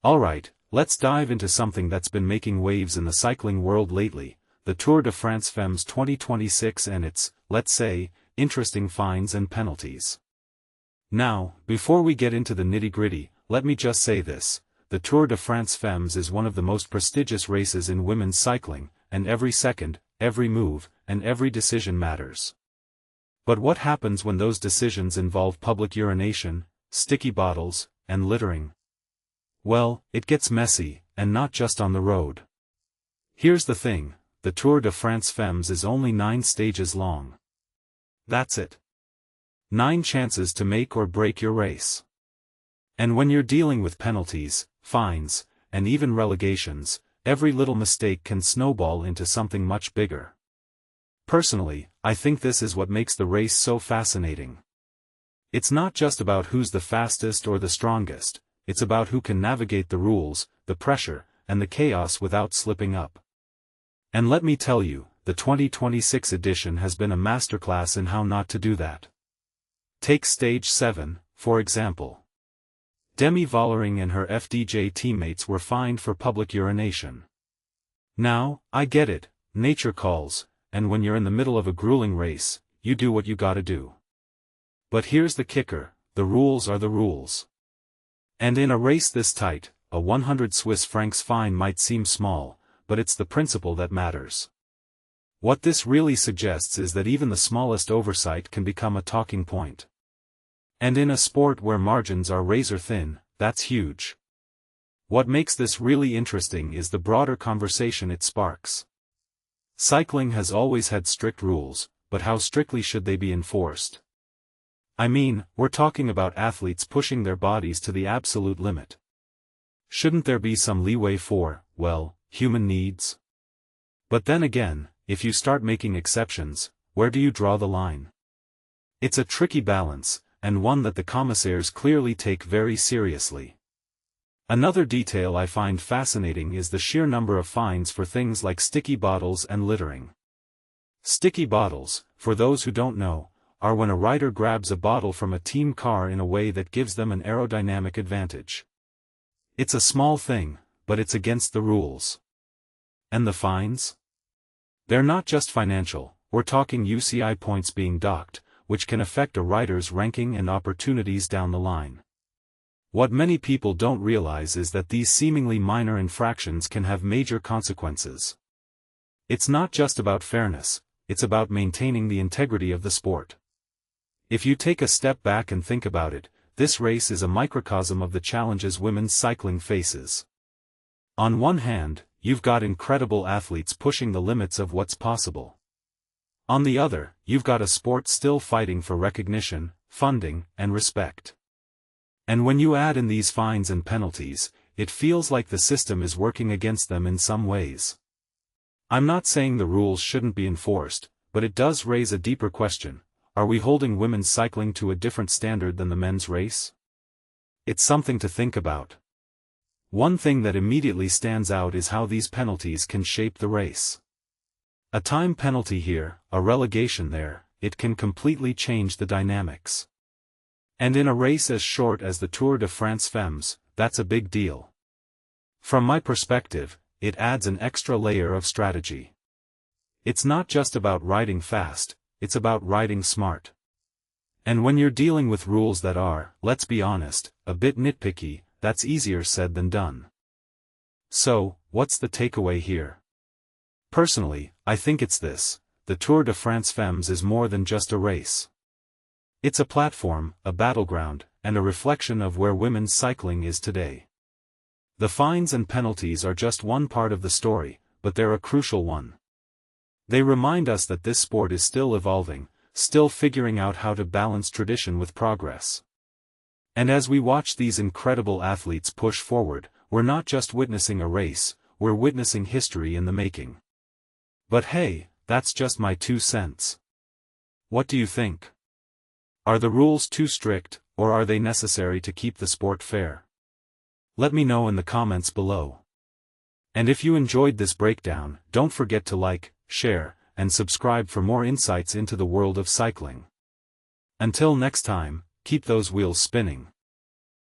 Alright, let's dive into something that's been making waves in the cycling world lately, the Tour de France Femmes 2026 and its, let's say, interesting fines and penalties. Now, before we get into the nitty-gritty, let me just say this, the Tour de France Femmes is one of the most prestigious races in women's cycling, and every second, every move, and every decision matters. But what happens when those decisions involve public urination, sticky bottles, and littering? Well, it gets messy, and not just on the road. Here's the thing, the Tour de France Femmes is only 9 stages long. That's it. 9 chances to make or break your race. And when you're dealing with penalties, fines, and even relegations, every little mistake can snowball into something much bigger. Personally, I think this is what makes the race so fascinating. It's not just about who's the fastest or the strongest, it's about who can navigate the rules, the pressure, and the chaos without slipping up. And let me tell you, the 2026 edition has been a masterclass in how not to do that. Take Stage 7, for example. Demi Vollering and her FDJ teammates were fined for public urination. Now, I get it, nature calls, and when you're in the middle of a grueling race, you do what you gotta do. But here's the kicker, the rules are the rules. And in a race this tight, a 100 Swiss francs fine might seem small, but it's the principle that matters. What this really suggests is that even the smallest oversight can become a talking point. And in a sport where margins are razor thin, that's huge. What makes this really interesting is the broader conversation it sparks. Cycling has always had strict rules, but how strictly should they be enforced? I mean, we're talking about athletes pushing their bodies to the absolute limit. Shouldn't there be some leeway for, well, human needs? But then again, if you start making exceptions, where do you draw the line? It's a tricky balance, and one that the Commissaires clearly take very seriously. Another detail I find fascinating is the sheer number of fines for things like sticky bottles and littering. Sticky bottles, for those who don't know, are when a rider grabs a bottle from a team car in a way that gives them an aerodynamic advantage. It's a small thing, but it's against the rules. And the fines? They're not just financial, we're talking UCI points being docked, which can affect a rider's ranking and opportunities down the line. What many people don't realize is that these seemingly minor infractions can have major consequences. It's not just about fairness, it's about maintaining the integrity of the sport. If you take a step back and think about it, this race is a microcosm of the challenges women's cycling faces. On one hand, you've got incredible athletes pushing the limits of what's possible. On the other, you've got a sport still fighting for recognition, funding, and respect. And when you add in these fines and penalties, it feels like the system is working against them in some ways. I'm not saying the rules shouldn't be enforced, but it does raise a deeper question. Are we holding women's cycling to a different standard than the men's race? It's something to think about. One thing that immediately stands out is how these penalties can shape the race. A time penalty here, a relegation there, it can completely change the dynamics. And in a race as short as the Tour de France Femmes, that's a big deal. From my perspective, it adds an extra layer of strategy. It's not just about riding fast, it's about riding smart. And when you're dealing with rules that are, let's be honest, a bit nitpicky, that's easier said than done. So, what's the takeaway here? Personally, I think it's this, the Tour de France Femmes is more than just a race. It's a platform, a battleground, and a reflection of where women's cycling is today. The fines and penalties are just one part of the story, but they're a crucial one. They remind us that this sport is still evolving, still figuring out how to balance tradition with progress. And as we watch these incredible athletes push forward, we're not just witnessing a race, we're witnessing history in the making. But hey, that's just my 2 cents. What do you think? Are the rules too strict, or are they necessary to keep the sport fair? Let me know in the comments below. And if you enjoyed this breakdown, don't forget to like, share, and subscribe for more insights into the world of cycling. Until next time, keep those wheels spinning.